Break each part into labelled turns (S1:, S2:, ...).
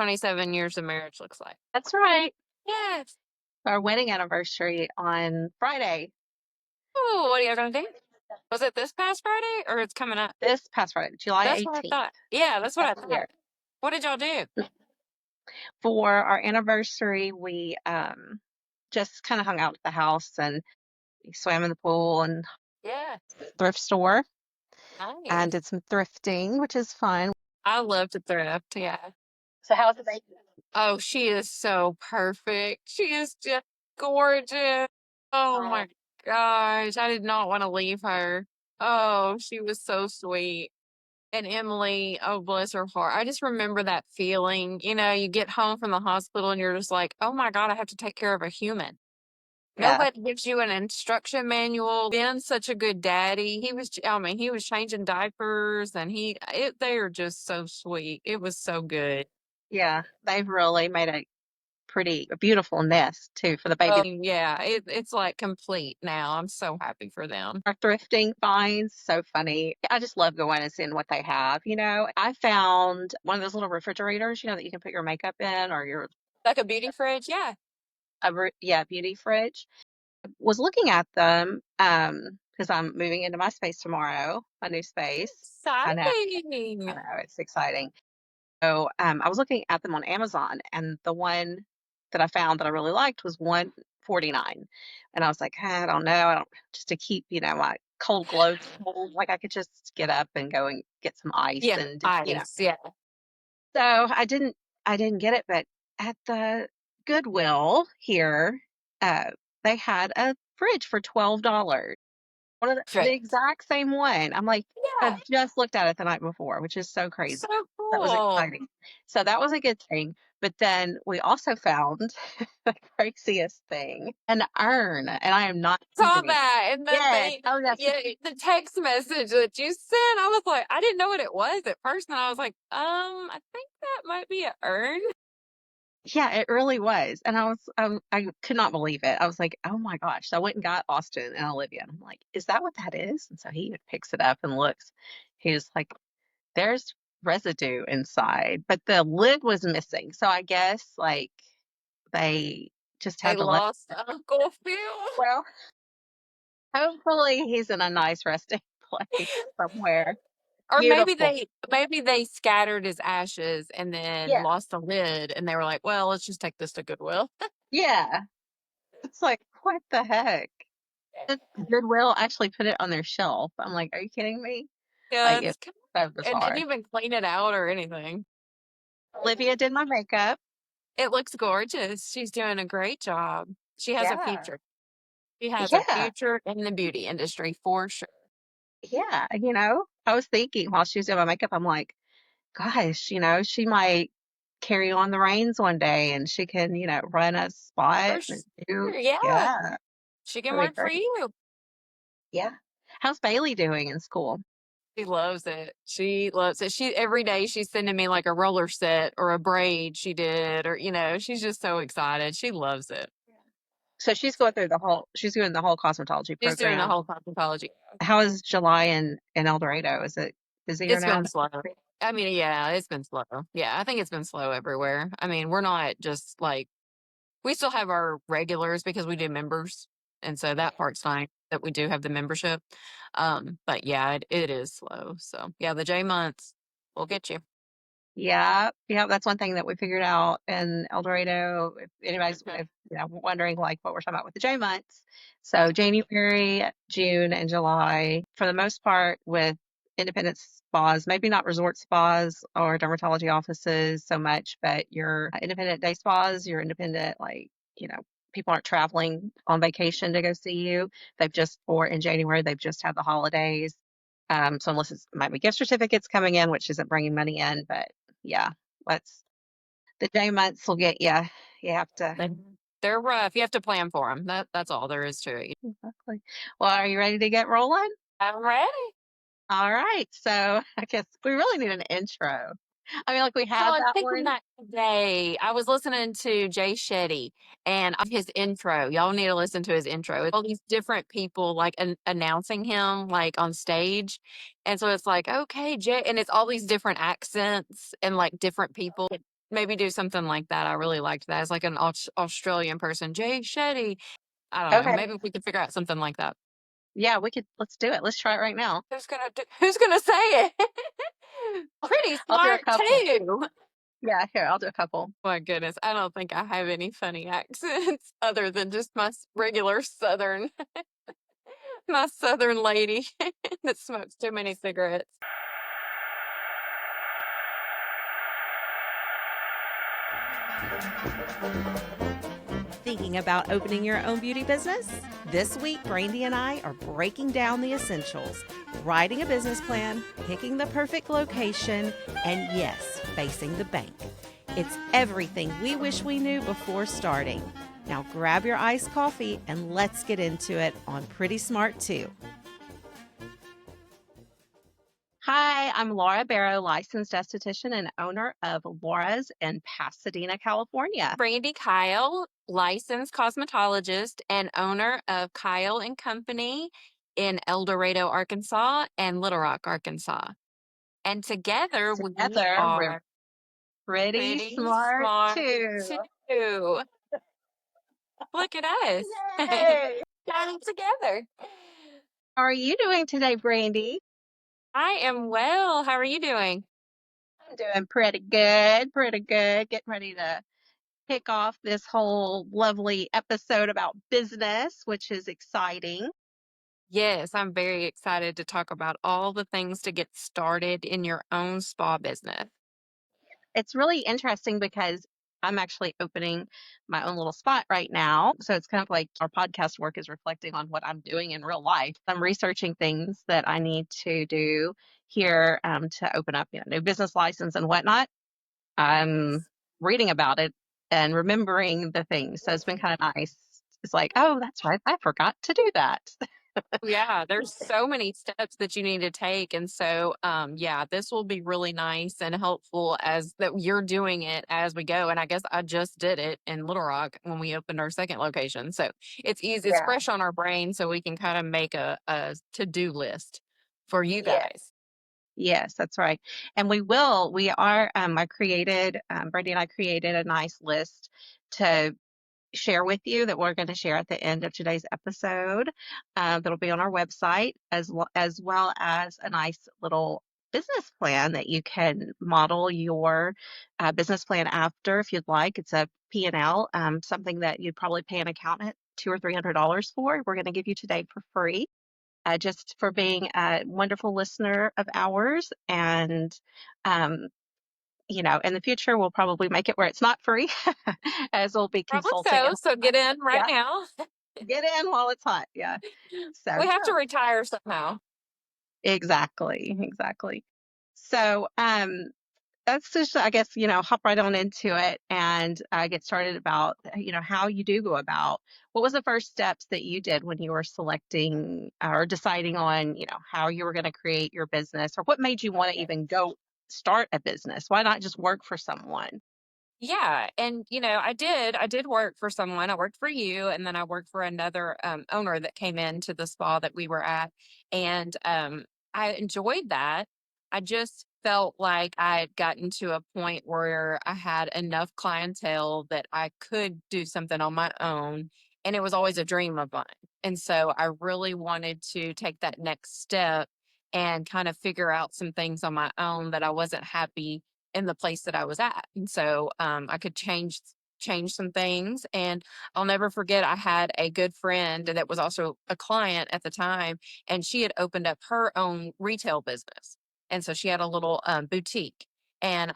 S1: 27 years of marriage looks like.
S2: That's right.
S1: Yes.
S2: Our wedding anniversary on Friday,
S1: Oh, what are you gonna do? Was it this past Friday or it's coming up?
S2: this past Friday, July
S1: That's what I
S2: 18th
S1: thought. Yeah, that's what
S2: of
S1: I
S2: the year.
S1: thought. What did y'all do?
S2: For our anniversary, we just kind of hung out at the house and we swam in the pool and
S1: Yeah,
S2: thrift store and
S1: nice.
S2: did some thrifting, which is fun.
S1: I love to thrift. Yeah.
S2: So how's the baby?
S1: Oh, she is so perfect. She is just gorgeous. Oh
S2: Oh,
S1: my gosh. I did not want to leave her. Oh, she was so sweet. And Emily, oh, bless her heart. I just remember that feeling. You get home from the hospital and you're just like, oh my God, I have to take care of a human.
S2: yeah,
S1: Nobody gives you an instruction manual. Ben's such a good daddy. I mean, he was changing diapers and they are just so sweet. It was so good.
S2: yeah. They've really made a beautiful nest too for the baby.
S1: Yeah, it's like complete now. I'm so happy for them.
S2: Our thrifting finds so funny. I just love going and seeing what they have. I found one of those little refrigerators, that you can put your makeup in or your
S1: Like a beauty fridge, yeah.
S2: yeah, beauty fridge. Was looking at them because I'm moving into my space tomorrow, my new space. I know, I
S1: Exciting.
S2: know, it's exciting. So I was looking at them on Amazon, and the one that I found that I really liked was 149, and I was like, I don't know, I don't just to keep my cold globes cold, like I could just get up and go and get some ice
S1: Yeah,
S2: and.
S1: ice, yeah.
S2: So I didn't get it, but at the Goodwill here, uh, they had a fridge for $12. One of the
S1: Perfect.
S2: exact same one. I'm like, I
S1: Yeah,
S2: just looked at it the night before, which is so crazy.
S1: so
S2: That was
S1: cool.
S2: exciting. So that was a good thing. But then we also found the craziest thing, an urn, and I am not
S1: Saw
S2: kidding.
S1: that and the
S2: Yes.
S1: thing,
S2: Oh, yes.
S1: yeah, the text message that you sent. I was like, I didn't know what it was at first, and I was like, I think that might be an urn.
S2: Yeah, it really was. And I could not believe it. I was like, oh my gosh. So I went and got Austin and Olivia. And I'm like, is that what that is? And so he picks it up and looks. He was like, there's residue inside, but the lid was missing. So I guess like they just
S1: They
S2: had to let
S1: lost Uncle Phil.
S2: well, hopefully he's in a nice resting place somewhere.
S1: Or
S2: Beautiful.
S1: maybe they scattered his ashes and then
S2: Yeah.
S1: lost the lid, and they were like, well, let's just take this to Goodwill.
S2: Yeah. It's like, what the heck? And Goodwill actually put it on their shelf. I'm like, are you kidding me?
S1: Yeah,
S2: Like, it's so
S1: and didn't
S2: bizarre.
S1: even clean it out or anything.
S2: Olivia did my makeup.
S1: It looks gorgeous. She's doing a great job. She has a
S2: Yeah.
S1: future. She has a
S2: Yeah.
S1: future in the beauty industry for sure.
S2: Yeah. I was thinking while she was doing my makeup, I'm like, gosh, she might carry on the reins one day and she can, run a spot
S1: For
S2: and
S1: sure.
S2: do,
S1: Yeah.
S2: yeah,
S1: She can
S2: that'd be
S1: work for
S2: great.
S1: you.
S2: Yeah. How's Bailey doing in school?
S1: She loves it. She loves it. Every day she's sending me like a roller set or a braid she did, or she's just so excited. She loves it.
S2: So she's doing the whole cosmetology
S1: She's doing the
S2: program.
S1: whole cosmetology.
S2: How is July in El Dorado? Is it busier
S1: It's
S2: now?
S1: been slow. I mean, yeah, it's been slow. Yeah, I think it's been slow everywhere. I mean, we're not just like we still have our regulars because we do members, and so that part's fine that we do have the membership. But yeah, it is slow. So yeah, the J months will get you.
S2: Yeah, yeah, that's one thing that we figured out in El Dorado. If anybody's
S1: Mhm.
S2: wondering like what we're talking about with the J months. So January, June, and July, for the most part, with independent spas, maybe not resort spas or dermatology offices so much, but your independent day spas, your independent people aren't traveling on vacation to go see you. Or in January, they've just had the holidays. So unless it might be gift certificates coming in, which isn't bringing money in, but yeah, let's the day months will get you. You have to.
S1: They- They're rough. You have to plan for them. That's all there is to it.
S2: Exactly. Well, are you ready to get rolling?
S1: I'm ready.
S2: All right. So I guess we really need an intro. I mean, like we
S1: So
S2: had
S1: I was
S2: that
S1: thinking
S2: one.
S1: that today. I was listening to Jay Shetty and his intro. Y'all need to listen to his intro. It's all these different people like announcing him like on stage. And so it's like, okay, Jay, and it's all these different accents and like different people. maybe do something like that. I really liked that. As like an Australian person, Jay Shetty. I don't know.
S2: Okay.
S1: Maybe we could figure out something like that.
S2: Yeah, let's do it. Let's try it right now.
S1: Who's gonna say it? Pretty
S2: I'll do a
S1: smart
S2: couple.
S1: too.
S2: Yeah, here, I'll do a couple.
S1: My goodness, I don't think I have any funny accents other than just my regular Southern, my Southern lady that smokes too many cigarettes.
S3: Thinking about opening your own beauty business? This week, Brandy and I are breaking down the essentials, writing a business plan, picking the perfect location, and yes, facing the bank. It's everything we wish we knew before starting. Now grab your iced coffee and let's get into it on Pretty Smart Too.
S2: Hi, I'm Laura Barrow, licensed esthetician and owner of Laura's in Pasadena, California.
S1: Brandy Kyle, licensed cosmetologist and owner of Kyle and Company in El Dorado, Arkansas and Little Rock, Arkansas. And together we
S2: Together, we're
S1: are
S2: pretty
S1: pretty
S2: smart
S1: smart
S2: too.
S1: too. Look at us.
S2: Yay!
S1: Got it together.
S2: How are you doing today, Brandy?
S1: I am well. How are you doing?
S2: I'm doing pretty good, pretty good. Getting ready to kick off this whole lovely episode about business, which is exciting.
S1: Yes, I'm very excited to talk about all the things to get started in your own spa business.
S2: It's really interesting because I'm actually opening my own little spot right now. So it's kind of like our podcast work is reflecting on what I'm doing in real life. I'm researching things that I need to do here to open up, new business license and whatnot. I'm reading about it and remembering the things. So it's been kind of nice. It's like, oh, that's right. I forgot to do that.
S1: Yeah, there's so many steps that you need to take. And so, yeah, this will be really nice and helpful as that you're doing it as we go. And I guess I just did it in Little Rock when we opened our second location. So it's easy, it's
S2: Yeah.
S1: fresh on our brain. So we can kind of make a to-do list for you
S2: Yeah.
S1: guys.
S2: Yes, that's right. And Brandy and I created a nice list to share with you that we're going to share at the end of today's episode. That'll be on our website as well as a nice little business plan that you can model your business plan after if you'd like. It's a P&L, something that you'd probably pay an accountant $200 or $300 for. We're going to give you today for free just for being a wonderful listener of ours. And, um, in the future, we'll probably make it where it's not free, as we'll be
S1: Probably
S2: consulting
S1: so.
S2: and
S1: So get
S2: whatnot.
S1: in right
S2: Yeah,
S1: now.
S2: get in while it's hot. Yeah. So,
S1: We have to
S2: yeah,
S1: retire somehow.
S2: exactly, exactly. So, that's just, I guess, hop right on into it and get started about, how you do go about. What was the first steps that you did when you were selecting or deciding on, how you were going to create your business, or what made you want to even go start a business? Why not just work for someone?
S1: Yeah, and I did work for someone. I worked for you, and then I worked for another owner that came into the spa that we were at, and I enjoyed that. I just felt like I had gotten to a point where I had enough clientele that I could do something on my own, and it was always a dream of mine. And so I really wanted to take that next step and kind of figure out some things on my own that I wasn't happy in the place that I was at. And so I could change some things. And I'll never forget I had a good friend that was also a client at the time, and she had opened up her own retail business. And so she had a little boutique. And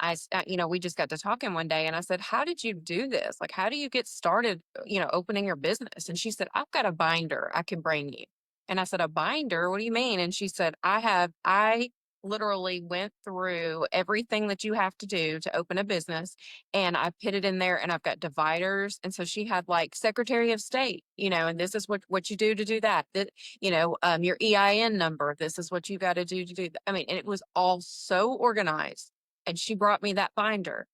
S1: we just got to talking one day, and I said, "How did you do this? Like, how do you get started, opening your business?" And she said, "I've got a binder I can bring you." And I said, "A binder? What do you mean?" And she said, I literally went through everything that you have to do to open a business, and I put it in there, and I've got dividers. And so she had like Secretary of State, and this is what you do to do that. That, your EIN number, this is what you got to do that. I mean, and it was all so organized. And she brought me that binder.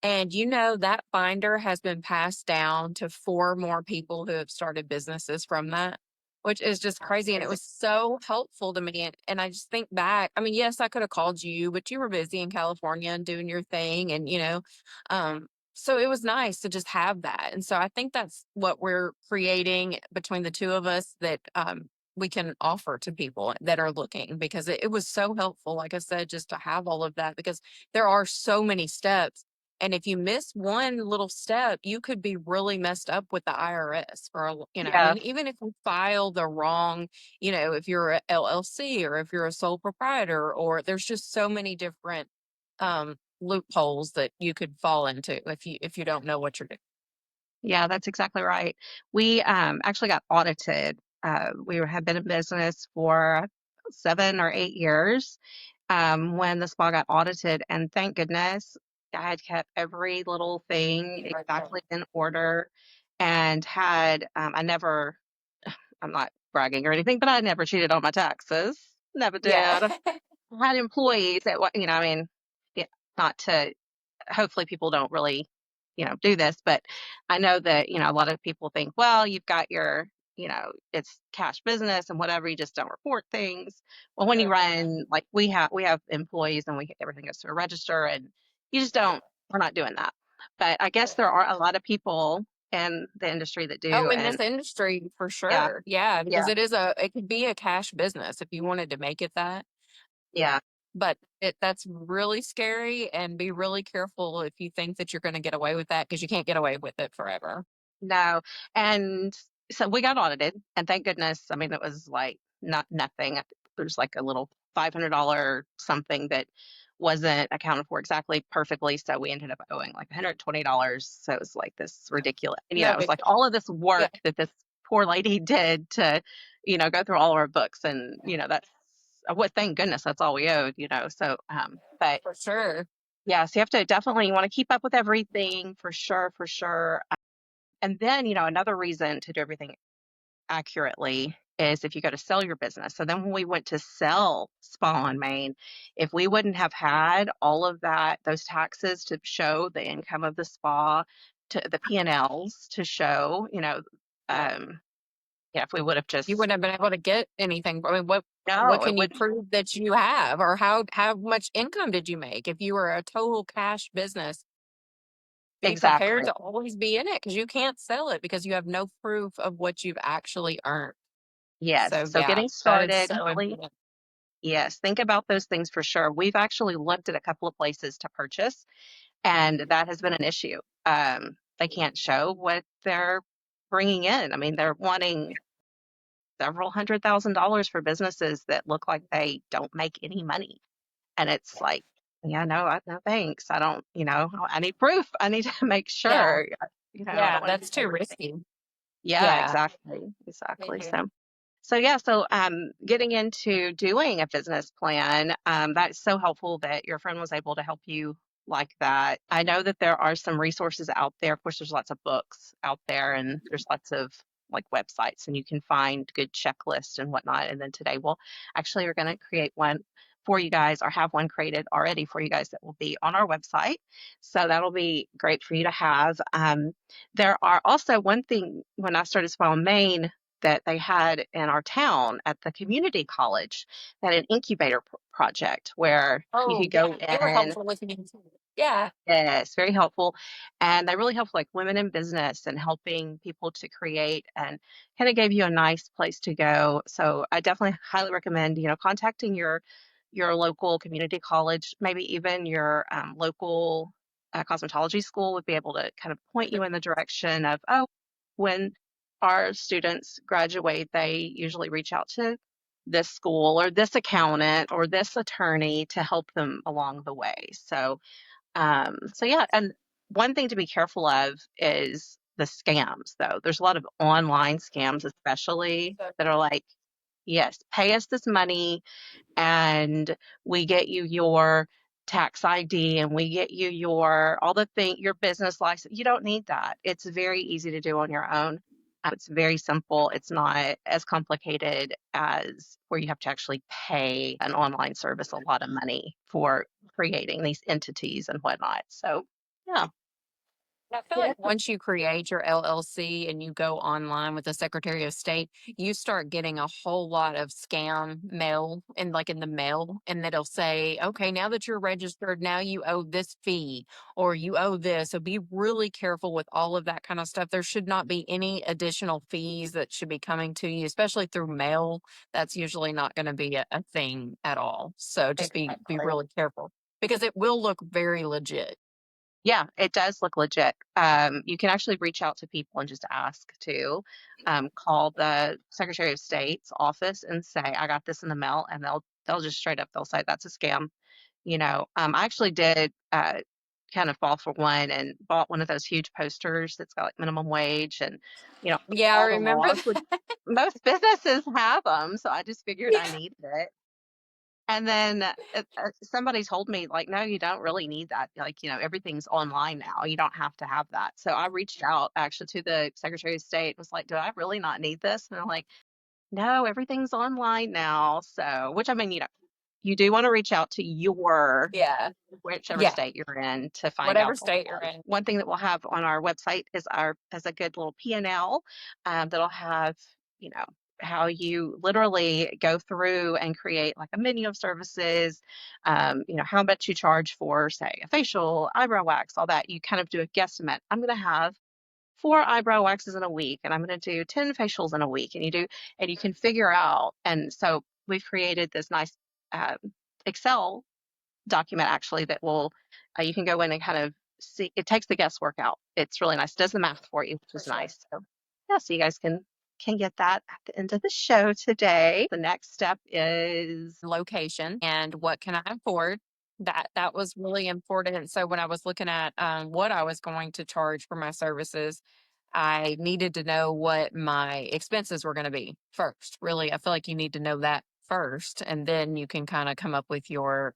S1: And that binder has been passed down to four more people who have started businesses from that. which is just crazy. And it was so helpful to me. And I just think back, I mean, yes, I could have called you, but you were busy in California and doing your thing. And, so it was nice to just have that. And so I think that's what we're creating between the two of us that we can offer to people that are looking, because it was so helpful, like I said, just to have all of that, because there are so many steps. And if you miss one little step, you could be really messed up with the IRS for,
S2: Yeah.
S1: and even if you file the wrong, if you're a LLC or if you're a sole proprietor, or there's just so many different loopholes that you could fall into if you don't know what you're doing.
S2: Yeah, that's exactly right. We actually got audited. Have been in business for 7 or 8 years when the spa got audited, and thank goodness I had kept every little thing exactly in order, and I never, I'm not bragging or anything, but I never cheated on my taxes. Never
S1: Yeah.
S2: did. I had employees that, I mean, yeah, not to hopefully people don't really, do this, but I know that, a lot of people think, well, you've got it's cash business and whatever, you just don't report things. Well, when you run, like we have employees and everything goes through a register and you just don't, we're not doing that. But I guess there are a lot of people in the industry that
S1: Oh,
S2: do.
S1: in
S2: And
S1: this industry, for
S2: yeah,
S1: sure. Yeah, because
S2: yeah,
S1: it could be a cash business if you wanted to make it that.
S2: yeah.
S1: But that's really scary, and be really careful if you think that you're going to get away with that, because you can't get away with it forever.
S2: No, and so we got audited, and thank goodness. I mean, it was like not nothing. There's like a little $500 something that wasn't accounted for exactly perfectly, so we ended up owing like $120. So it was like this ridiculous. And
S1: No
S2: it was
S1: big
S2: like
S1: deal.
S2: all of this
S1: Yeah,
S2: work that this poor lady did to, go through all of our books, and that's what. Thank goodness that's all we owed. So, but
S1: for sure.
S2: yeah, so you have to definitely you want to keep up with everything for sure, for sure. And then, another reason to do everything accurately is if you go to sell your business. So then when we went to sell Spa on Main, if we wouldn't have had all of those taxes to show the income of the spa, to the P&Ls to show, yeah, if we would have
S1: You
S2: just,
S1: wouldn't have been able to get anything. I mean, what
S2: no, it
S1: can you
S2: would,
S1: prove that you have, or how much income did you make? If you were a total cash business, be prepared
S2: exactly.
S1: to always be in it, because you can't sell it because you have no proof of what you've actually earned.
S2: Yes.
S1: So
S2: So
S1: yeah,
S2: getting
S1: that is
S2: started,
S1: so
S2: really,
S1: important.
S2: yes, think about those things for sure. We've actually looked at a couple of places to purchase, and that has been an issue. They can't show what they're bringing in. I mean, they're wanting several $100,000 for businesses that look like they don't make any money. And it's like, yeah, no, no thanks. I don't, I need proof. I need to make
S1: Yeah,
S2: sure, I
S1: yeah,
S2: don't want to do
S1: that's too
S2: everything.
S1: risky.
S2: Yeah,
S1: Yeah.
S2: exactly. Exactly.
S1: Mhm.
S2: So yeah, getting into doing a business plan, that's so helpful that your friend was able to help you like that. I know that there are some resources out there. Of course, there's lots of books out there, and there's lots of like websites, and you can find good checklists and whatnot. And then today we'll actually are going to create one for you guys, or have one created already for you guys that will be on our website. So that'll be great for you to have. There are also one thing when I started Smile Maine that they had in our town at the community college, that an incubator project where you
S1: Oh
S2: could
S1: yeah,
S2: go
S1: they were
S2: in.
S1: helpful with me too. Yeah.
S2: Yes, very helpful. And they really help like women in business and helping people to create, and kind of gave you a nice place to go. So I definitely highly recommend, contacting your local community college, maybe even your local cosmetology school would be able to kind of point you
S1: Mhm.
S2: in the direction of, oh, when our students graduate, they usually reach out to this school or this accountant or this attorney to help them along the way. So yeah, and one thing to be careful of is the scams, though. There's a lot of online scams, especially,
S1: So
S2: that are like, yes, pay us this money and we get you your tax ID, and we get you your business license. You don't need that. It's very easy to do on your own. It's very simple. It's not as complicated as where you have to actually pay an online service a lot of money for creating these entities and whatnot. So, yeah.
S1: I feel like once you create your LLC and you go online with the Secretary of State, you start getting a whole lot of scam mail and like in the mail, and it'll say, okay, now that you're registered, now you owe this fee or you owe this. So be really careful with all of that kind of stuff. There should not be any additional fees that should be coming to you, especially through mail. That's usually not going to be a thing at all. So just be
S2: Exactly.
S1: really careful because it will look very legit.
S2: Yeah, it does look legit. You can actually reach out to people and just ask to call the Secretary of State's office and say, "I got this in the mail," and they'll just straight up they'll say that's a scam. I actually did kind of fall for one and bought one of those huge posters that's got like minimum wage and
S1: Yeah, I
S2: all the
S1: remember
S2: laws, which
S1: that.
S2: most businesses have them. So I just figured I
S1: Yeah.
S2: needed it. And then somebody told me, like, no, you don't really need that. Like, everything's online now. You don't have to have that. So I reached out actually to the Secretary of State, was like, do I really not need this? And they're like, no, everything's online now. So, which I mean, you do want to reach out to your
S1: Yeah.
S2: whichever
S1: Yeah.
S2: state you're in to find
S1: Whatever
S2: out the
S1: state you're
S2: laws.
S1: in.
S2: One thing that we'll have on our website is our as a good little P&L that'll have, you know, how you literally go through and create like a menu of services, how much you charge for, say, a facial, eyebrow wax, all that. You kind of do a guesstimate. I'm going to have 4 eyebrow waxes in a week, and I'm going to do 10 facials in a week, and you can figure out. And so we've created this nice um, Excel document actually that will you can go in and kind of see it takes the guesswork out. It's really nice. It does the math for you, which
S1: For
S2: is
S1: sure.
S2: nice. So yeah, so you guys can get that at the end of the show today. The next step is
S1: Location and what can I afford? That was really important. So when I was looking at what I was going to charge for my services, I needed to know what my expenses were going to be first. Really, I feel like you need to know that first, and then you can kind of come up with your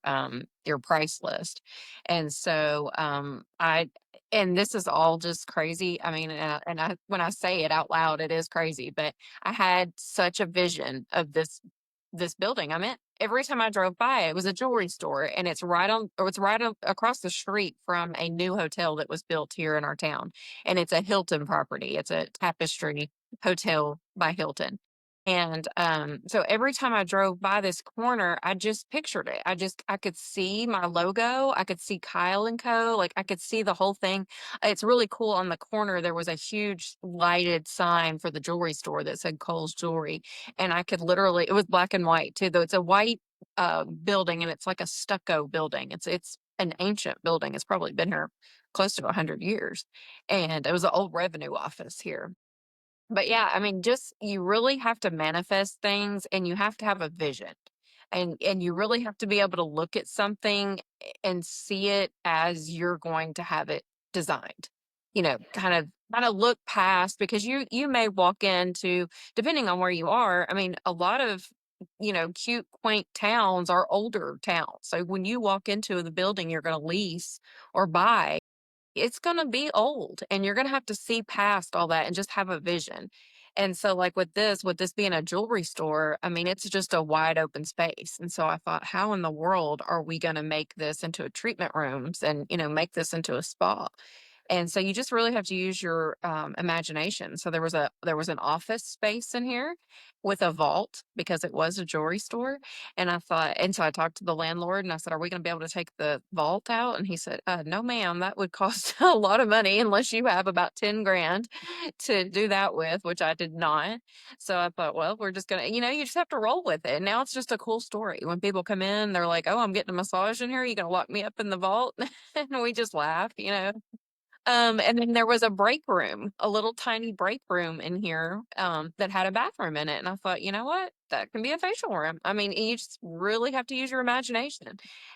S1: price list. And so I and this is all just crazy. I mean, and I when I say it out loud, it is crazy, but I had such a vision of this building. I mean, every time I drove by, it was a jewelry store, and it's right on, across the street from a new hotel that was built here in our town, and it's a Hilton property. It's a Tapestry Hotel by Hilton. And so every time I drove by this corner, I just pictured it. I could see my logo, I could see Kyle and Co. Like I could see the whole thing. It's really cool. On the corner, there was a huge lighted sign for the jewelry store that said Cole's Jewelry, and I could literally, it was black and white too, though it's a white building, and it's like a stucco building. It's an ancient building. It's probably been here close to 100 years, and it was an old revenue office here. But yeah, I mean, just you really have to manifest things, and you have to have a vision. And you really have to be able to look at something and see it as you're going to have it designed. Kind of look past, because you may walk into, depending on where you are, I mean, a lot of cute quaint towns are older towns. So when you walk into the building you're going to lease or buy, it's gonna be old, and you're gonna have to see past all that and just have a vision. And so, like with this being a jewelry store, I mean, it's just a wide open space. And so I thought, how in the world are we gonna make this into a treatment rooms and, make this into a spa? And so you just really have to use your imagination. So there was an office space in here with a vault because it was a jewelry store. And I thought, and so I talked to the landlord and I said, "Are we going to be able to take the vault out?" And he said, "No, ma'am, that would cost a lot of money unless you have about 10 grand to do that with," which I did not. So I thought, well, we're just gonna, you just have to roll with it. And now it's just a cool story. When people come in, they're like, "Oh, I'm getting a massage in here. Are you gonna lock me up in the vault?" And we just laugh. And then there was a break room, a little tiny break room in here, that had a bathroom in it. And I thought, you know what? That can be a facial room. I mean, you just really have to use your imagination.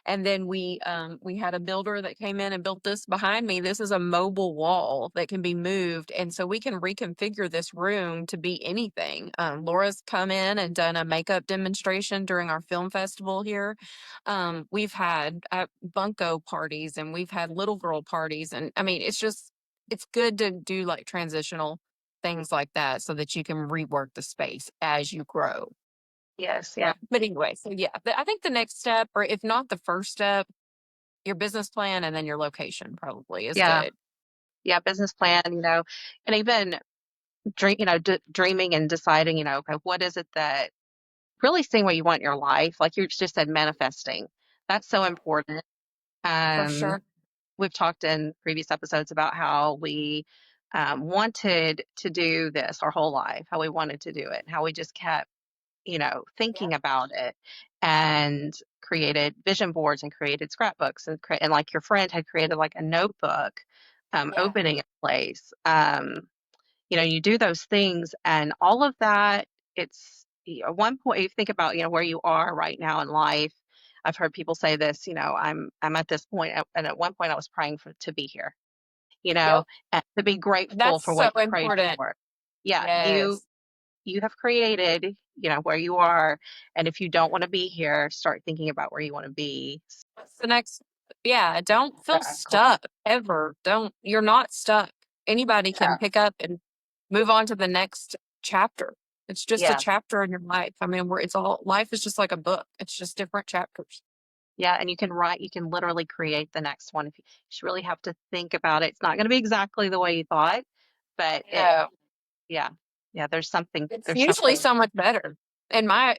S1: And then we had a builder that came in and built this behind me. This is a mobile wall that can be moved. And so we can reconfigure this room to be anything. Laura's come in and done a makeup demonstration during our film festival here. We've had bunko parties, and we've had little girl parties. And I mean, it's good to do like transitional things like that so that you can rework the space as you grow.
S2: yes, yeah,
S1: But anyway, so yeah, I think the next step, or if not the first step, your business plan and then your location probably is
S2: yeah.
S1: good.
S2: yeah, business plan, and even dreaming and deciding, okay, what is it that really seeing what you want in your life, like you just said, manifesting. That's so important.
S1: For
S2: Um,
S1: sure.
S2: we've talked in previous episodes about how we wanted to do this our whole life, how we wanted to do it, how we just kept,
S1: Yeah.
S2: thinking about it and created vision boards and created scrapbooks and like your friend had created like a notebook,
S1: Yeah.
S2: opening a place. You do those things and all of that, at one point, you think about, where you are right now in life. I've heard people say this, I'm at this point, and at one point I was praying to be here,
S1: Yep.
S2: and to be grateful
S1: That's
S2: for
S1: so
S2: what you prayed
S1: important.
S2: for. Yeah, you
S1: Yes.
S2: you have created, where you are, and if you don't want to be here, start thinking about where you want to be.
S1: What's the next? Yeah, don't feel
S2: Exactly.
S1: stuck ever. Don't You're not stuck. Anybody can
S2: Yeah.
S1: pick up and move on to the next chapter. It's just a
S2: Yeah.
S1: chapter in your life. I mean, it's all life is just like a book. It's just different chapters.
S2: Yeah, and you can literally create the next one if you just really have to think about it. It's not going to be exactly the way you thought, but
S1: No,
S2: yeah, yeah,
S1: it's
S2: there's
S1: usually
S2: something.
S1: so much better. In my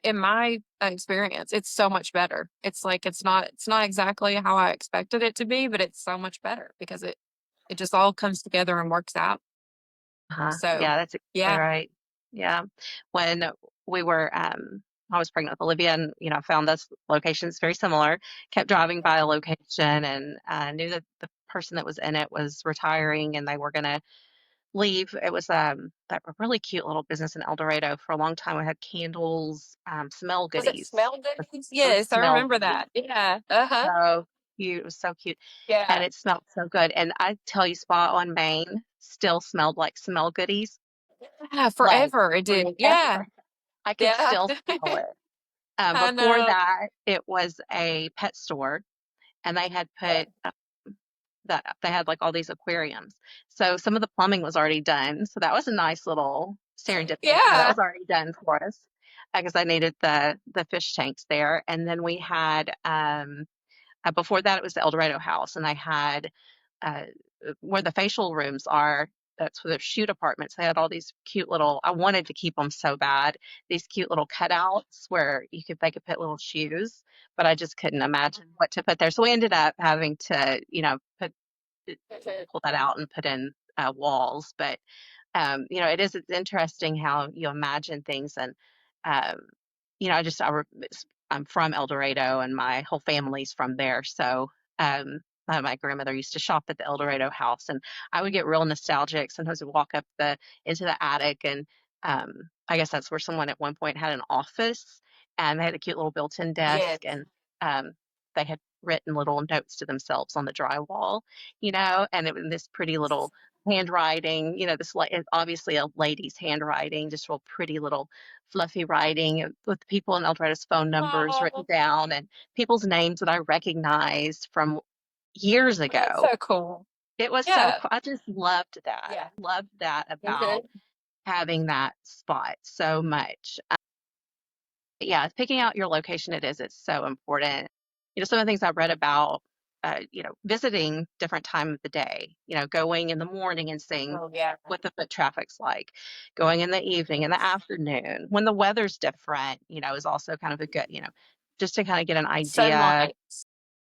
S1: experience, it's so much better. It's like it's not exactly how I expected it to be, but it's so much better because it just all comes together and works out.
S2: Uh-huh.
S1: So,
S2: Yeah, that's exactly
S1: yeah.
S2: right. Yeah. When we were, I was pregnant with Olivia and, found this location. It's very similar. Kept driving by a location and knew that the person that was in it was retiring and they were going to leave. It was that really cute little business in El Dorado. For a long time, we had candles, smell
S1: Was it
S2: goodies.
S1: smell good?
S2: It was
S1: Yes, I
S2: smell
S1: remember
S2: goodies.
S1: that. Yeah. Uh-huh.
S2: So cute. It was so cute. And
S1: Yeah.
S2: it smelled so good. And I tell you, Spa on Main still smelled like smell goodies.
S1: Yeah,
S2: Like
S1: forever it did. Yeah.
S2: forever. I could
S1: Yeah.
S2: still smell it.
S1: I
S2: Before
S1: know.
S2: that, it was a pet store, and they had put that they had like all these aquariums. So some of the plumbing was already done. So that was a nice little serendipity. That
S1: Yeah.
S2: was already done for us because I needed the fish tanks there. And then we had before that, it was the El Dorado house, and I had uh, where the facial rooms are. That's where the shoot apartments. They had all these cute little. I wanted to keep them so bad. These cute little cutouts where they could put little shoes, but I just couldn't imagine what to put there. So we ended up having to, pull that out and put in walls. But it's interesting how you imagine things and, um, I just, I'm from El Dorado and my whole family's from there. So, my grandmother used to shop at the El Dorado house and I would get real nostalgic. Sometimes we'd walk up into the attic and, I guess that's where someone at one point had an office and they had a cute little built-in
S1: Yes.
S2: desk and, they had written little notes to themselves on the drywall, and it was this pretty little handwriting, it's obviously a lady's handwriting, just real pretty little fluffy writing with people in Eldorado's phone numbers written
S1: Oh,
S2: down and people's names that I recognized from years
S1: that's
S2: ago.
S1: so cool.
S2: It was so
S1: Yeah.
S2: cool. I just loved that.
S1: Yeah.
S2: Loved that about
S1: Mhm.
S2: having that spot so much. Yeah, picking out your location it's so important. Some of the things I've read about, visiting different time of the day, going in the morning and seeing
S1: Oh, yeah.
S2: what the foot traffic's like, going in the evening, in the afternoon, when the weather's different, is also kind of a good, just to kind of get an idea.
S1: Sunlight.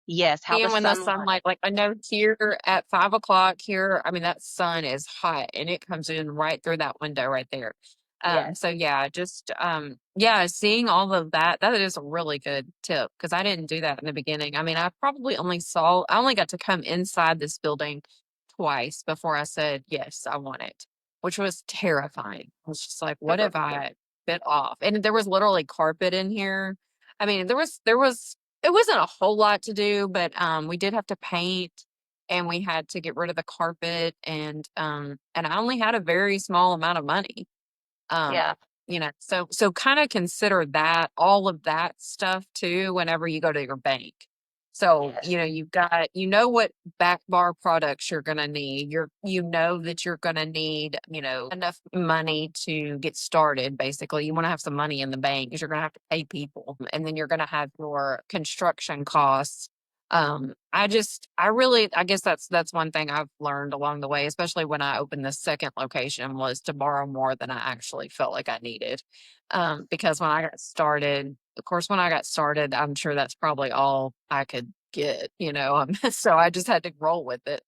S2: Yes, how the
S1: Seeing when the
S2: sunlight.
S1: sunlight, like I know here at 5 o'clock here, I mean that sun is hot and it comes in right through that window right there.
S2: Yes.
S1: So yeah, just yeah, seeing all of that, that is a really good tip because I didn't do that in the beginning. I mean, I only got to come inside this building twice before I said, yes, I want it, which was terrifying. I was just like, what if I bit off? And there was literally carpet in here. I mean, there was it wasn't a whole lot to do, but, we did have to paint, and we had to get rid of the carpet, and I only had a very small amount of money. Um,
S2: Yeah.
S1: so kinda consider that all of that stuff too whenever you go to your bank. So,
S2: Yes.
S1: you know what back bar products you're gonna need. You know that you're gonna need, enough money to get started, basically. You wanna have some money in the bank because 'cause you're gonna have to pay people, and then you're gonna have your construction costs, I guess that's one thing I've learned along the way, especially when I opened the second location, was to borrow more than I actually felt like I needed. Because when I got started, of course, when I got started, I'm sure that's probably all I could get, so I just had to roll with it.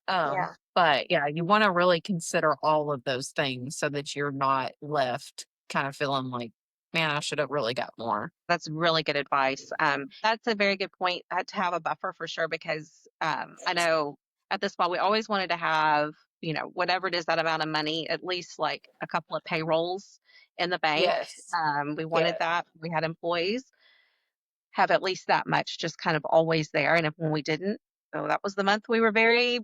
S2: Yeah.
S1: But yeah, you want to really consider all of those things so that you're not left kind of feeling like, man, I should have really got more.
S2: That's really good advice. That's a very good point, to have a buffer for sure, because I know at this spot we always wanted to have, whatever it is, that amount of money, at least like a couple of payrolls in the bank.
S1: Yes.
S2: We wanted
S1: Yeah.
S2: that. We had employees have at least that much just kind of always there. And if when we didn't, so that was the month we were very,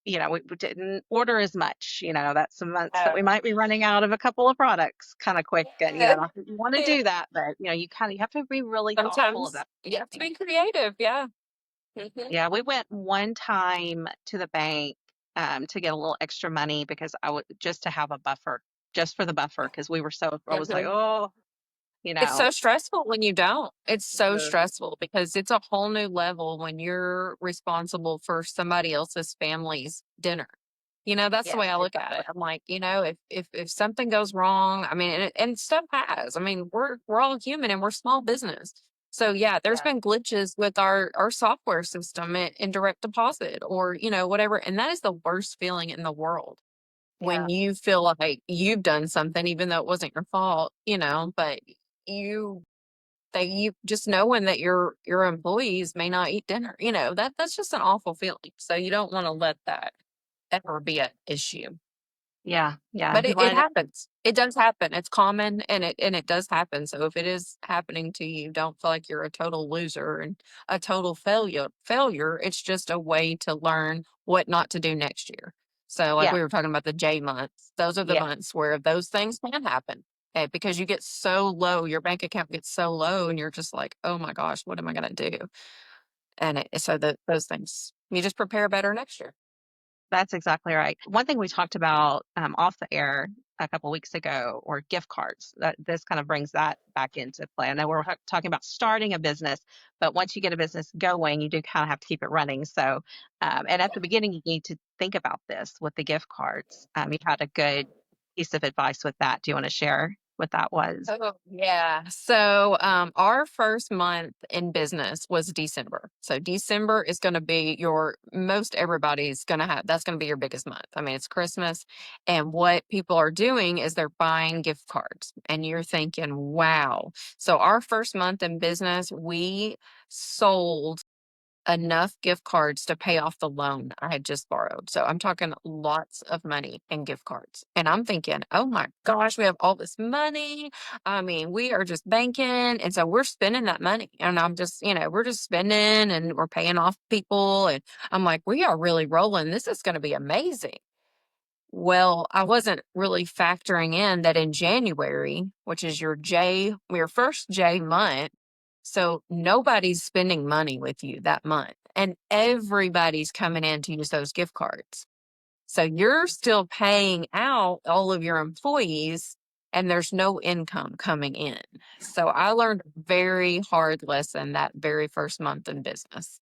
S2: we didn't order as much. That's some months that we might be running out of a couple of products kind of quick. And, not that you want to
S1: Yeah.
S2: do that, but, you have to be really thoughtful of
S1: Sometimes
S2: that.
S1: you have to be creative. Yeah.
S2: Yeah, we went one time to the bank to get a little extra money because I would just to have a buffer, just for the buffer, because I was like,
S1: Mhm.
S2: oh, you
S1: It's
S2: know,
S1: so stressful when you don't. It's so
S2: uh,
S1: stressful because it's a whole new level when you're responsible for somebody else's family's dinner. That's the way
S2: yes,
S1: I look at
S2: exactly.
S1: it. I'm like, if something goes wrong, I mean, and stuff has. I mean, we're all human and we're small business. So yeah, there's
S2: Yeah,
S1: been glitches with our software system in direct deposit or, whatever. And that is the worst feeling in the world
S2: yeah,
S1: when you feel like you've done something, even though it wasn't your fault, but you you just knowing that your employees may not eat dinner, that's just an awful feeling. So you don't want to let that ever be an issue.
S2: yeah, yeah.
S1: But
S2: You
S1: it
S2: wanted to,
S1: happens. It does happen. It's common and it does happen. So if it is happening to you, don't feel like you're a total loser and a total failure. It's just a way to learn what not to do next year. So like
S2: yeah,
S1: we were talking about the J months, those are the
S2: yeah.
S1: months where those things can happen. Because you get so low, your bank account gets so low and you're just like, oh my gosh, what am I gonna do? And so those things you just prepare better next year.
S2: That's exactly right. One thing we talked about off the air a couple weeks ago, or gift cards. That this kind of brings that back into play. I know we're talking about starting a business, but once you get a business going, you do kind of have to keep it running. So, and at the beginning, you need to think about this with the gift cards. You had a good piece of advice with that. Do you want to share what that was?
S1: Oh, yeah. So, our first month in business was December. So December is going to be most everybody's going to that's going to be your biggest month. I mean, it's Christmas. And what people are doing is they're buying gift cards and you're thinking, wow. So our first month in business, we sold enough gift cards to pay off the loan I had just borrowed. So I'm talking lots of money in gift cards. And I'm thinking, oh my gosh, we have all this money. I mean, we are just banking. And so we're spending that money. And I'm just, we're just spending and we're paying off people. And I'm like, we are really rolling. This is going to be amazing. Well, I wasn't really factoring in that in January, which is your first J month, so nobody's spending money with you that month, and everybody's coming in to use those gift cards. So you're still paying out all of your employees, and there's no income coming in. So I learned a very hard lesson that very first month in business.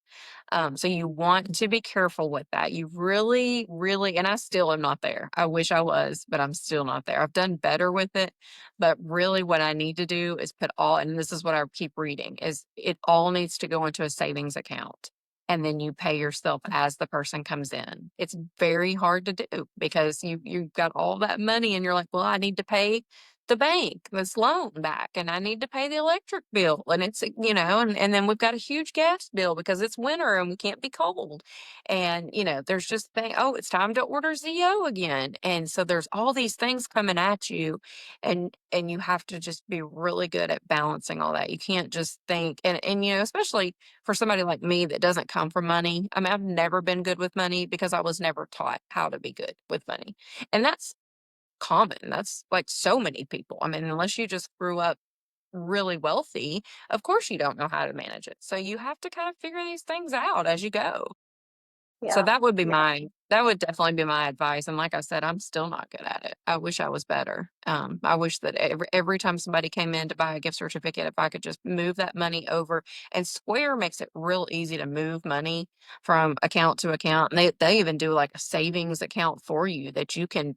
S1: So you want to be careful with that. You really, really, and I still am not there. I wish I was, but I'm still not there. I've done better with it, but really what I need to do is put all, and this is what I keep reading, is it all needs to go into a savings account. And then you pay yourself as the person comes in. It's very hard to do because you've got all that money and you're like, well, I need to pay the bank this loan back and I need to pay the electric bill and it's and then we've got a huge gas bill because it's winter and we can't be cold and there's just oh, it's time to order ZO again, and so there's all these things coming at you, and you have to just be really good at balancing all that. You can't just think, and especially for somebody like me that doesn't come from money. I mean, I've never been good with money because I was never taught how to be good with money, and that's common. That's like so many people. I mean, unless you just grew up really wealthy, of course you don't know how to manage it. So you have to kind of figure these things out as you go. So
S2: Yeah.
S1: that would be
S2: Yeah.
S1: That would definitely be my advice, and like I said, I'm still not good at it. I wish I was better. I wish that every time somebody came in to buy a gift certificate, if I could just move that money over. And Square makes it real easy to move money from account to account. And they even do like a savings account for you that you can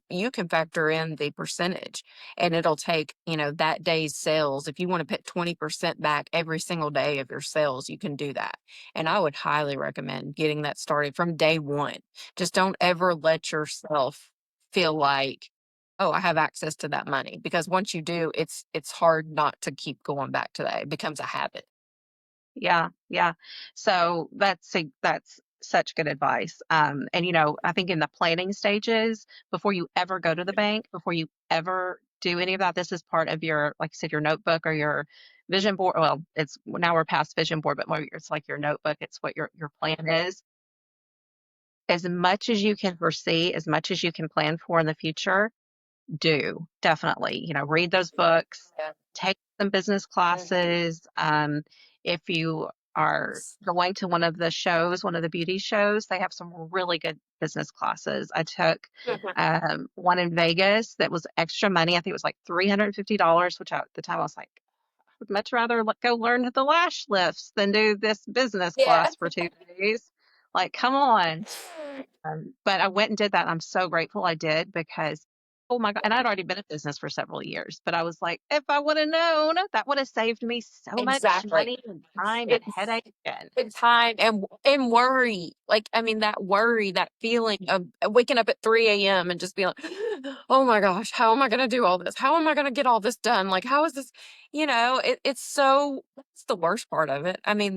S1: factor in the percentage, and it'll take, that day's sales. If you want to put 20% back every single day of your sales, you can do that. And I would highly recommend getting that started from day one. Just don't ever let yourself feel like, "Oh, I have access to that money," because once you do, it's hard not to keep going back to that. It becomes a habit.
S2: Yeah, yeah. So that's such good advice. And I think in the planning stages, before you ever go to the bank, before you ever do any of that, this is part of your, like you said, your notebook or your vision board. Well, it's now we're past vision board, but more it's like your notebook. It's what your plan is. As much as you can foresee, as much as you can plan for in the future, do definitely, read those books,
S1: Yeah.
S2: take some business
S1: Mhm.
S2: classes. If you are going to one of the shows, one of the beauty shows, they have some really good business classes. I took
S1: Mhm.
S2: one in Vegas that was extra money. I think it was like $350, which at the time I was like, I would much rather go learn the lash lifts than do this business
S1: Yeah.
S2: class for 2 days. Like, come on. But I went and did that, and I'm so grateful I did because, oh my God, and I'd already been in business for several years, but I was like, if I would have known, that would have saved me so much
S1: Exactly.
S2: money and time and
S1: It's
S2: headache. And
S1: and time and worry. Like, I mean, that worry, that feeling of waking up at 3 a.m. and just being like, "Oh my gosh, how am I gonna do all this? How am I gonna get all this done? Like, how is this?" It's so that's the worst part of it. I mean,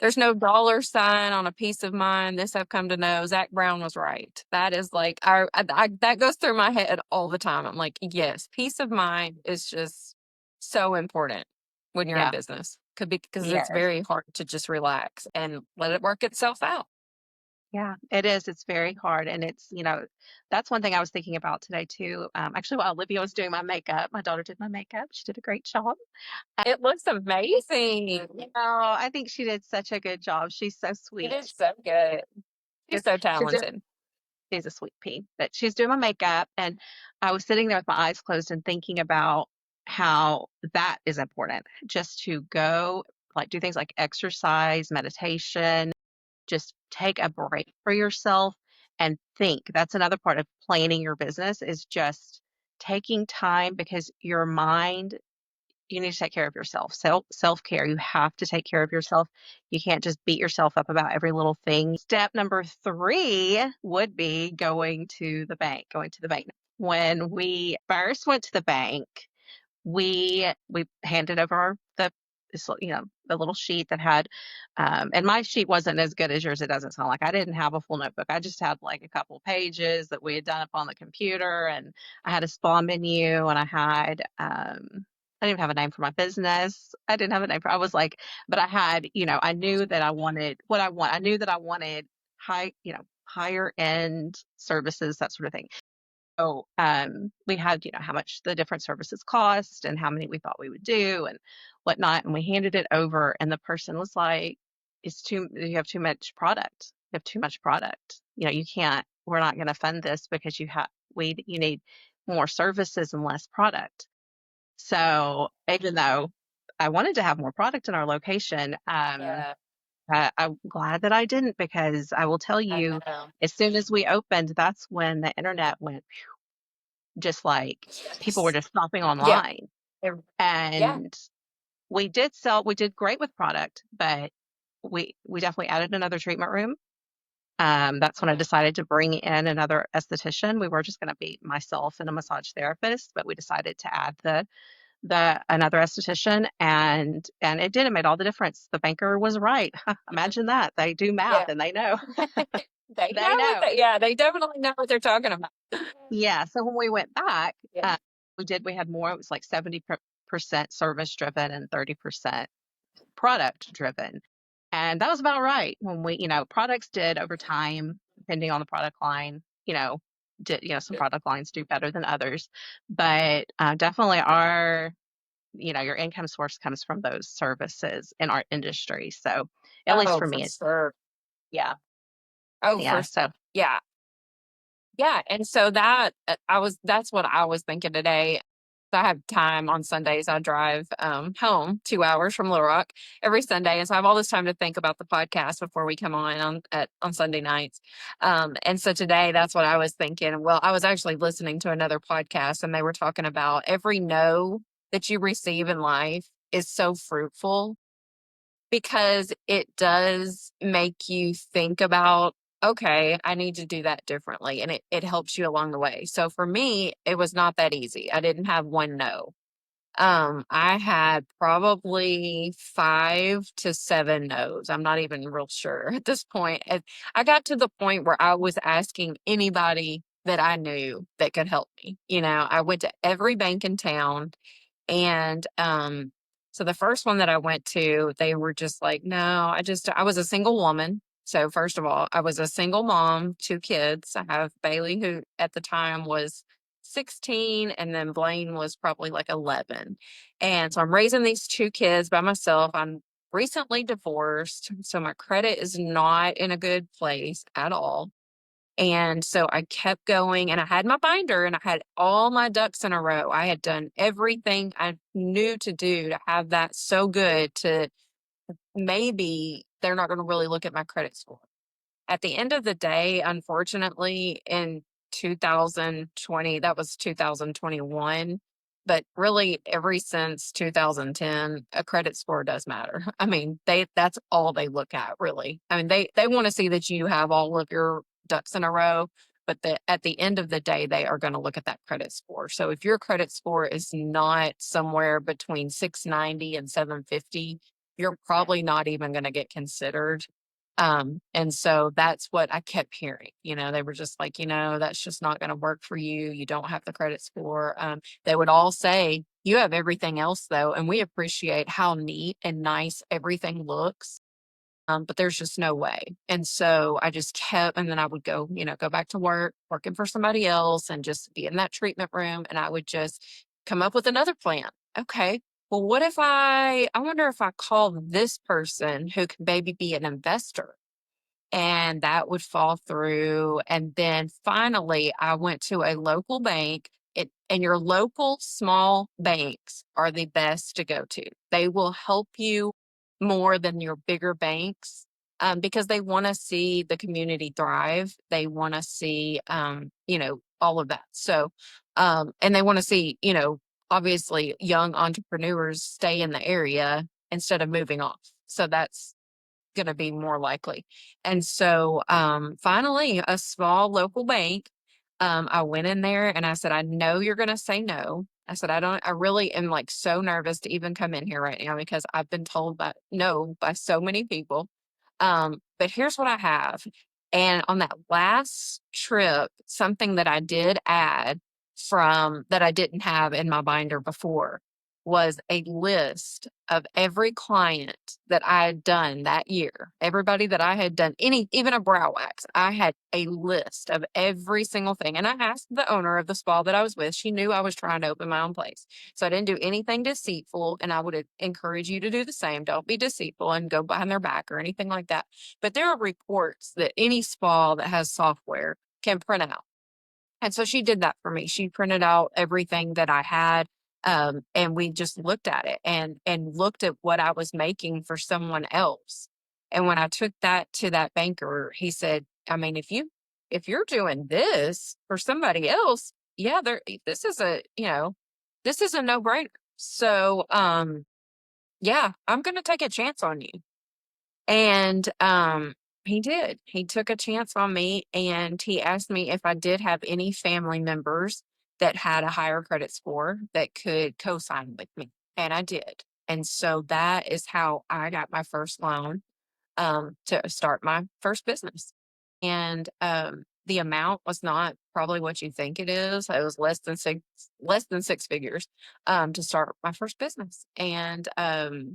S1: there's no dollar sign on a peace of mind. This I've come to know. Zach Brown was right. That is like that goes through my head all the time. I'm like, yes, peace of mind is just so important when you're in
S2: yeah,
S1: business, could be because it's
S2: yes.
S1: very hard to just relax and let it work itself out.
S2: Yeah, it is. It's very hard. And that's one thing I was thinking about today too. Actually, while Olivia was doing my makeup, my daughter did my makeup. She did a great job.
S1: It looks amazing.
S2: I think she did such a good job. She's so
S1: You
S2: sweet.
S1: did so good. She's so
S2: She's
S1: talented.
S2: she's a sweet pea, but she's doing my makeup. And I was sitting there with my eyes closed and thinking about how that is important just to go, like, do things like exercise, meditation, just take a break for yourself and think. That's another part of planning your business is just taking time because your mind, you need to take care of yourself. Self-care. You have to take care of yourself. You can't just beat yourself up about every little thing. Step number 3 would be going to the bank, going to the bank. When we first went to the bank, we handed over the little sheet that had, and my sheet wasn't as good as yours. It doesn't sound like I didn't have a full notebook. I just had like a couple pages that we had done up on the computer, and I had a spa menu, and I didn't have a name for my business. I didn't have a name for. I was like, but I had, I knew that I wanted what I want. I knew that I wanted higher end services, that sort of thing. So, we had, how much the different services cost and how many we thought we would do and whatnot. And we handed it over, and the person was like, you have too much product. You have too much product. You can't, we're not going to fund this because you need more services and less product. So even though I wanted to have more product in our location,
S1: Yeah,
S2: I'm glad that I didn't because I will tell
S1: I
S2: you,
S1: know.
S2: as soon as we opened, that's when the internet went just like people were
S1: Yes.
S2: just shopping
S1: Yeah.
S2: online.
S1: Ev- Yeah.
S2: And we did great with product, but we definitely added another treatment room. That's when I
S1: Mhm.
S2: decided to bring in another esthetician. We were just going to be myself and a massage therapist, but we decided to add the another esthetician, and it did. It made all the difference. The banker was right.
S1: Mhm.
S2: Imagine that. They do math
S1: Yeah.
S2: and they know.
S1: They
S2: They
S1: know what
S2: know.
S1: yeah, they definitely know what they're talking about.
S2: Yeah. So when we went back,
S1: Yeah.
S2: we had more. It was like 70% service driven and 30% product driven. And that was about right. When products did over time, depending on the product line, some product lines do better than others. But definitely your income source comes from those services in our industry. So at least
S1: Oh,
S2: for
S1: for
S2: me,
S1: sure.
S2: yeah.
S1: Oh,
S2: Yeah. So
S1: yeah. Yeah, and so that's what I was thinking today. I have time on Sundays. I drive home 2 hours from Little Rock every Sunday, and so I have all this time to think about the podcast before we come on Sunday nights. And so today, that's what I was thinking. Well, I was actually listening to another podcast, and they were talking about every no that you receive in life is so fruitful because it does make you think about, okay, I need to do that differently. And it helps you along the way. So for me, it was not that easy. I didn't have one no. I had probably 5 to 7 no's. I'm not even real sure at this point. And I got to the point where I was asking anybody that I knew that could help me. I went to every bank in town and, so the first one that I went to, they were just like, "No, I was a single woman." So first of all, I was a single mom, 2 kids. I have Bailey, who at the time was 16, and then Blaine was probably like 11. And so I'm raising these 2 kids by myself. I'm recently divorced, so my credit is not in a good place at all. And so I kept going and I had my binder and I had all my ducks in a row. I had done everything I knew to do to have that so good to maybe they're not going to really look at my credit score. At the end of the day, unfortunately, in 2020, that was 2021, but really every since 2010, a credit score does matter. I mean, that's all they look at really. I mean, they want to see that you have all of your ducks in a row, but at the end of the day, they are going to look at that credit score. So if your credit score is not somewhere between 690 and 750, you're probably not even going to get considered. And so that's what I kept hearing. They were just like, that's just not going to work for you. You don't have the credit score. They would all say, you have everything else though. And we appreciate how neat and nice everything looks. But there's just no way. And so I just kept, and then I would go back to work, working for somebody else and just be in that treatment room. And I would just come up with another plan. Okay. Well, what if I wonder if I call this person who can maybe be an investor and that would fall through. And then finally, I went to a local bank. And your local small banks are the best to go to. They will help you more than your bigger banks because they want to see the community thrive. They want to see, all of that. So, and they want to see, obviously young entrepreneurs stay in the area instead of moving off. So that's going to be more likely. And so finally, a small local bank, I went in there and I said, I know you're going to say no. I said, I really am like so nervous to even come in here right now because I've been told no by so many people. But here's what I have. And on that last trip, something that I did add from that I didn't have in my binder before was a list of every client that I had done that year. Everybody that I had done even a brow wax. I had a list of every single thing. And I asked the owner of the spa that I was with, she knew I was trying to open my own place. So I didn't do anything deceitful. And I would encourage you to do the same. Don't be deceitful and go behind their back or anything like that. But there are reports that any spa that has software can print out. And so she did that for me. She printed out everything that I had. And we just looked at it and looked at what I was making for someone else. And when I took that to that banker, he said, I mean, if you're doing this for somebody else, yeah, this is this is a no-brainer. So yeah, I'm gonna take a chance on you. And, he did. He took a chance on me, and he asked me if I did have any family members that had a higher credit score that could co-sign with me, and I did. And so that is how I got my first loan, to start my first business. And, the amount was not probably what you think it is. It was less than 6 figures, to start my first business. And,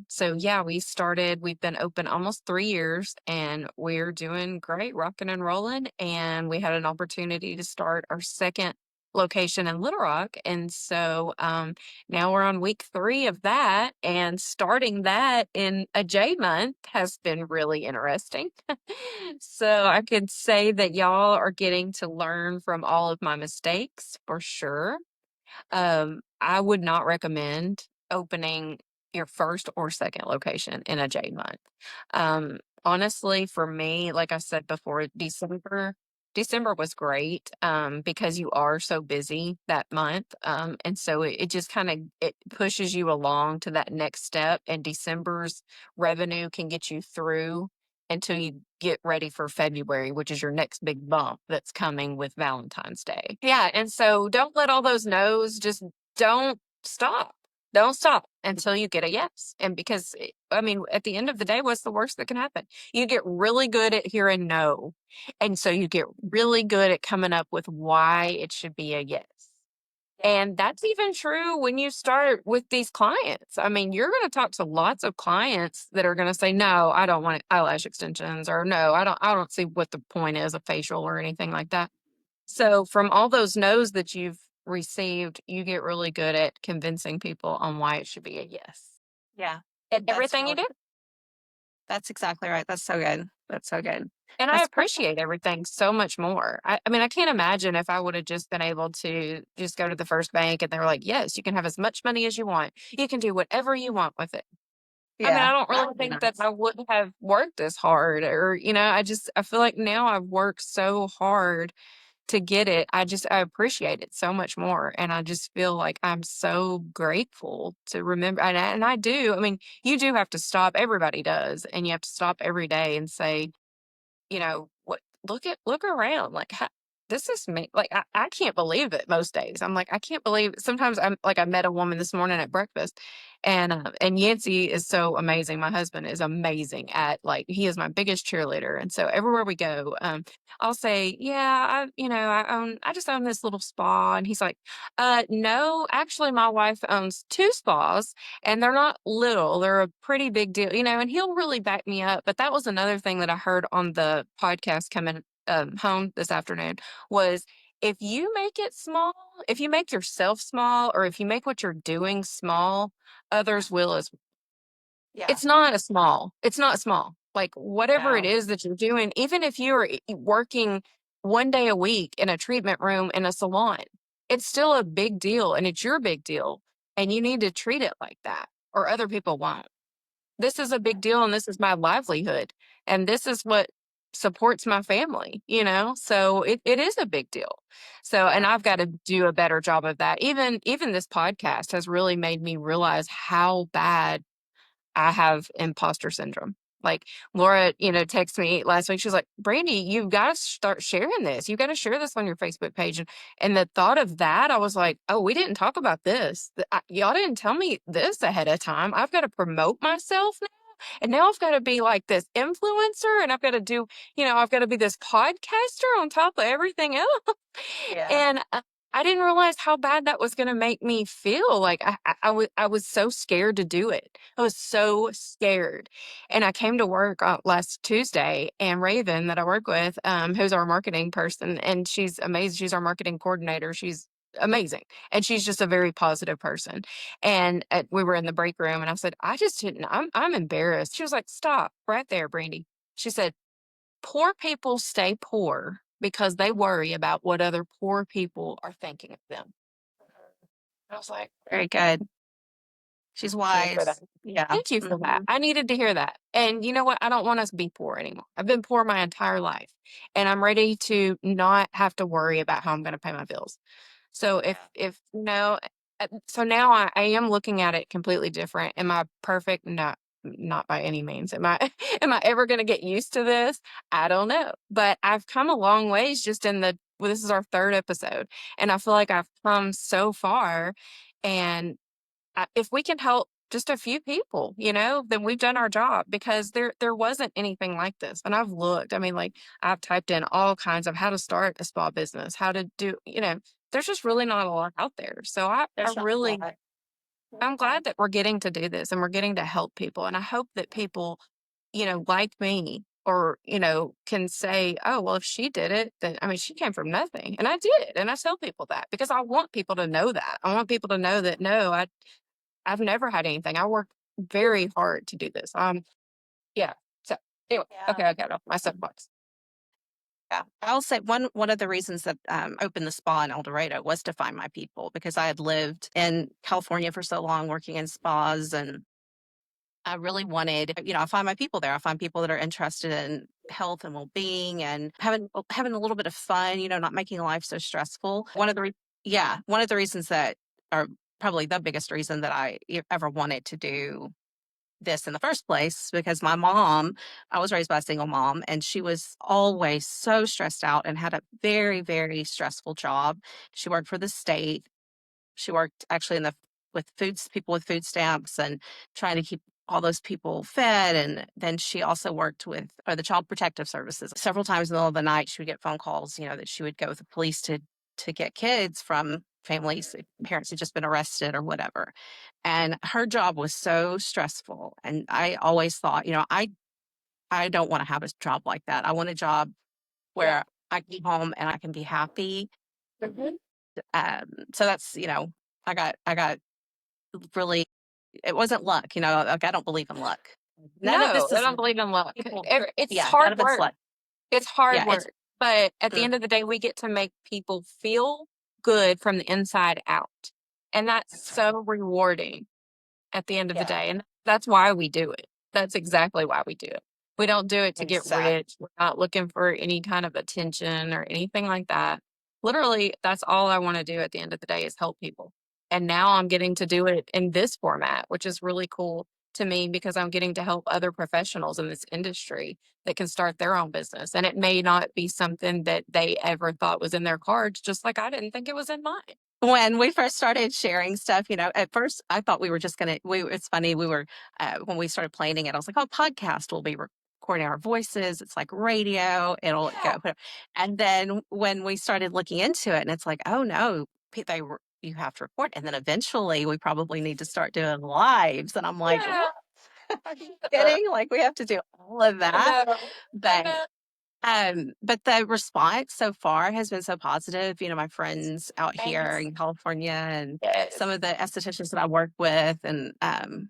S1: so yeah, we've been open almost 3 years and we're doing great, rocking and rolling. And we had an opportunity to start our second location in Little Rock. And so now we're on week 3 of that, and starting that in a J month has been really interesting. So I could say that y'all are getting to learn from all of my mistakes for sure. I would not recommend opening your first or second location in a J month. Honestly, for me, like I said before, December was great because you are so busy that month. And so it just kind of it pushes you along to that next step. And December's revenue can get you through until you get ready for February, which is your next big bump that's coming with Valentine's Day. Yeah, and so don't let all those no's, just don't stop. Don't stop until you get a yes. And because, I mean, at the end of the day, what's the worst that can happen? You get really good at hearing no. And so you get really good at coming up with why it should be a yes. And that's even true when you start with these clients. I mean, you're going to talk to lots of clients that are going to say, "No, I don't want eyelash extensions," or "No, I don't see what the point is of facial or anything like that." So from all those no's that you've received, you get really good at convincing people on why it should be a yes.
S2: Yeah.
S1: And
S2: That's
S1: everything you
S2: really
S1: do.
S2: That's exactly right. That's so good. That's so good.
S1: And I
S2: That's perfect.
S1: appreciate everything so much more. I mean, I can't imagine if I would have just been able to just go to the first bank and they were like, "Yes, you can have as much money as you want. You can do whatever you want with it." I mean,
S2: Yeah.
S1: I don't
S2: That
S1: really
S2: would be
S1: think that
S2: nice.
S1: I would have worked this hard, or, I feel like now I've worked so hard to get it. I appreciate it so much more. And I just feel like I'm so grateful to remember. And I do. I mean, you do have to stop. Everybody does. And you have to stop every day and say, what look around, like, this is me. Like, I can't believe it most days. I'm like, I can't believe it. Sometimes I'm like, I met a woman this morning at breakfast, and Yancey is so amazing. My husband is amazing at, like, he is my biggest cheerleader. And so everywhere we go, I'll say, "Yeah, I just own this little spa." And he's like, no, actually my wife owns 2 spas, and they're not little, they're a pretty big deal, and he'll really back me up. But that was another thing that I heard on the podcast coming home this afternoon was, if you make yourself small, or if you make what you're doing small, others will as
S2: Yeah.
S1: it's not small. Like, whatever it
S2: No.
S1: is that you're doing, even if you're working 1 day a week in a treatment room in a salon, it's still a big deal, and it's your big deal, and you need to treat it like that, or other people won't. This is a big deal, and this is my livelihood, and this is what supports my family, So it is a big deal. So, and
S2: Yeah.
S1: I've got to do a better job of that. Even this podcast has really made me realize how bad I have imposter syndrome. Like, Laura, texted me last week. She's like, "Brandy, you've got to start sharing this. You got to share this on your Facebook page." And the thought of that, I was like, "Oh, we didn't talk about this. Y'all didn't tell me this ahead of time. I've got to promote myself now. And now I've got to be like this influencer, and I've got to I've got to be this podcaster on top of everything else."
S2: Yeah.
S1: And I didn't realize how bad that was going to make me feel. Like, I was so scared to do it. I was so scared. And I came to work last Tuesday, and Raven, that I work with, who's our marketing person, and she's amazing. She's our marketing coordinator. She's amazing. And she's just a very positive person. And we were in the break room, and I said, "I just didn't, I'm embarrassed." She was like, "Stop right there, Brandy." She said, "Poor people stay poor because they worry about what other poor people are thinking of them." I was like,
S2: Very good. She's
S1: "Thank you for that.
S2: wise. Yeah.
S1: Thank you for that."
S2: Mhm.
S1: I needed to hear that. And you know what? I don't want us to be poor anymore. I've been poor my entire life, and I'm ready to not have to worry about how I'm going to pay my bills. So so now I am looking at it completely different. Am I perfect? No, not by any means. Am I am I ever going to get used to this? I don't know. But I've come a long ways just this is our 3rd episode, and I feel like I've come so far. And if we can help just a few people, then we've done our job, because there wasn't anything like this. And I've looked, I mean, like, I've typed in all kinds of how to start a spa business, how to do, there's just really not a lot out there. So
S2: There's not a lot.
S1: I'm glad that we're getting to do this, and we're getting to help people. And I hope that people, like me, or, can say, oh, well, if she did it, then, I mean, she came from nothing. And I did. And I tell people that because I want people to know that. I want people to know that, no, I've never had anything. I worked very hard to do this. Yeah. So anyway,
S2: Yeah.
S1: okay, I got off my soapbox.
S2: Yeah. I'll say one of the reasons that opened the spa in El Dorado was to find my people because I had lived in California for so long working in spas, and I really wanted, I find my people there. I find people that are interested in health and well-being and having a little bit of fun, not making life so stressful. One of the reasons that are probably the biggest reason that ever wanted to do this in the first place, because I was raised by a single mom, and she was always so stressed out and had a very, very stressful job. She worked for the state. She worked actually with people with food stamps and trying to keep all those people fed. And then she also worked with the Child Protective Services. Several times in the middle of the night, she would get phone calls, that she would go with the police to get kids from families, parents had just been arrested or whatever. And her job was so stressful. And I always thought, I don't want to have a job like that. I want a job where I get home and I can be happy.
S1: Mhm.
S2: So that's, I got really, it wasn't luck, like I don't believe in luck. None of
S1: No,
S2: this
S1: I
S2: is
S1: don't believe in luck.
S2: people.
S1: It's
S2: Yeah, none
S1: hard
S2: of it's
S1: work.
S2: luck.
S1: It's hard
S2: Yeah,
S1: work. But at the
S2: mm,
S1: end of the day, we get to make people feel good from the inside out. And that's
S2: that's right.
S1: so rewarding at the end of the
S2: Yeah,
S1: day. And that's why we do it. That's exactly why we do it. We don't do it to get
S2: exactly.
S1: rich. We're not looking for any kind of attention or anything like that. Literally, that's all I want to do at the end of the day is help people. And now I'm getting to do it in this format, which is really cool to me because I'm getting to help other professionals in this industry that can start their own business. And it may not be something that they ever thought was in their cards, just like I didn't think it was in mine.
S2: When we first started sharing stuff, at first I thought we were just gonna. It's funny. We were when we started planning it. I was like, "Oh, podcast will be recording our voices. It's like radio. It'll
S1: Yeah.
S2: go." And then when we started looking into it, and it's like, "Oh no, you have to record." And then eventually, we probably need to start doing lives. And I'm like,
S1: Yeah.
S2: "What? Are you kidding? Like we have to do all of
S1: I
S2: that?"
S1: know. I
S2: But
S1: know.
S2: but the response so far has been so positive. My friends out here
S1: Thanks.
S2: in California and
S1: Yes.
S2: some of the estheticians that I work with and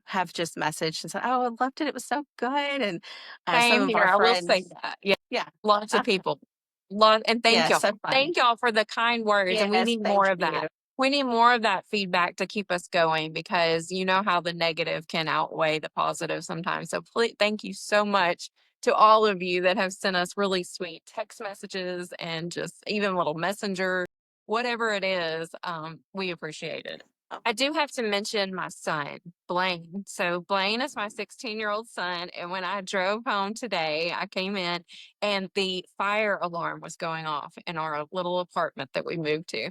S2: have just messaged and said, "Oh, I loved it. It was so good." And some
S1: Same
S2: of
S1: here.
S2: our
S1: I will say
S2: friends,
S1: that. Yeah.
S2: yeah,
S1: Lots of
S2: uh,
S1: people. And thank
S2: yeah,
S1: y'all.
S2: so fun.
S1: Thank y'all for the kind words. And we
S2: Yes,
S1: need
S2: thank
S1: more of that.
S2: you.
S1: We need more of that feedback to keep us going because you know how the negative can outweigh the positive sometimes. So please, thank you so much to all of you that have sent us really sweet text messages and just even little messenger, whatever it is. We appreciate it.
S2: Oh,
S1: I do have to mention my son, Blaine. So Blaine is my 16-year-old son. And when I drove home today, I came in and the fire alarm was going off in our little apartment that we moved to.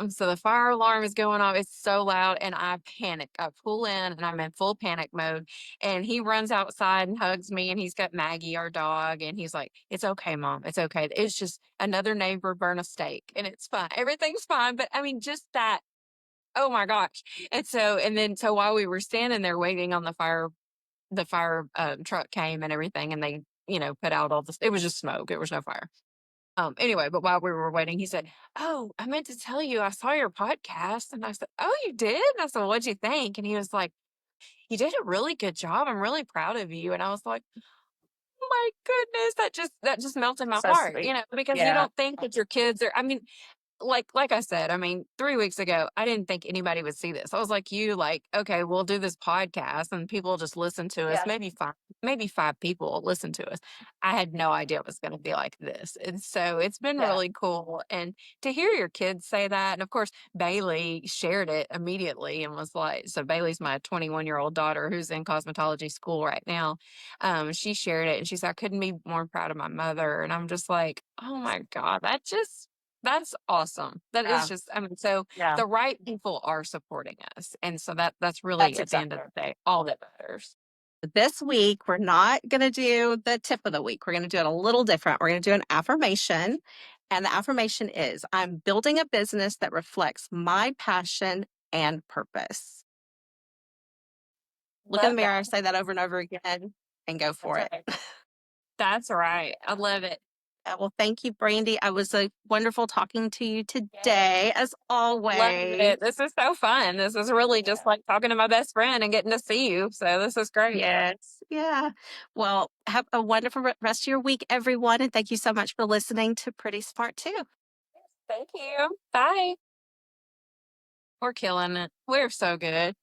S1: So the fire alarm is going off. It's so loud, and I panic. I pull in, and I'm in full panic mode. And he runs outside and hugs me, and he's got Maggie, our dog, and he's like, "It's okay, Mom. It's okay. It's just another neighbor burn a steak, and it's fine. Everything's fine." But I mean, just that. Oh my gosh! And so while we were standing there waiting on the fire truck came and everything, and they put out all this. It was just smoke. It was no fire. Anyway, but while we were waiting, he said, "Oh, I meant to tell you, I saw your podcast." And I said, "Oh, you did?" And I said, "Well, what'd you think?" And he was like, "You did a really good job. I'm really proud of you." And I was like, "Oh my goodness, that just melted my
S2: so
S1: heart,
S2: sweet.
S1: because you
S2: Yeah,
S1: don't think that your kids are, I mean, like I said, I mean, 3 weeks ago, I didn't think anybody would see this. I was like you, like, "Okay, we'll do this podcast and people will just listen to us.
S2: yeah,
S1: Maybe 5 people will listen to us." I had no idea it was gonna be like this. And so it's been
S2: yeah,
S1: really cool. And to hear your kids say that, and of course, Bailey shared it immediately and was like, so Bailey's my 21-year-old daughter who's in cosmetology school right now. She shared it and she said, "I couldn't be more proud of my mother." And I'm just like, "Oh my God, that's awesome." That is
S2: yeah,
S1: just, I mean, so
S2: yeah.
S1: the right people are supporting us. And so that's really
S2: That's
S1: at the end of
S2: exactly.
S1: the day, all that matters.
S2: This week, we're not going to do the tip of the week. We're going to do it a little different. We're going to do an affirmation. And the affirmation is I'm building a business that reflects my passion and purpose. Look in the
S1: Love that.
S2: mirror, say that over and over again, and go
S1: That's
S2: for it.
S1: right. That's right. I love it.
S2: Well, thank you, Brandy. I was wonderful talking to you today, as
S1: Love
S2: always.
S1: it. This is so fun. This is really just like talking to my best friend and getting to see you. So this is great.
S2: Yes. Yeah. Well, have a wonderful rest of your week, everyone. And thank you so much for listening to Pretty Smart too.
S1: Thank you. Bye. We're killing it. We're so good.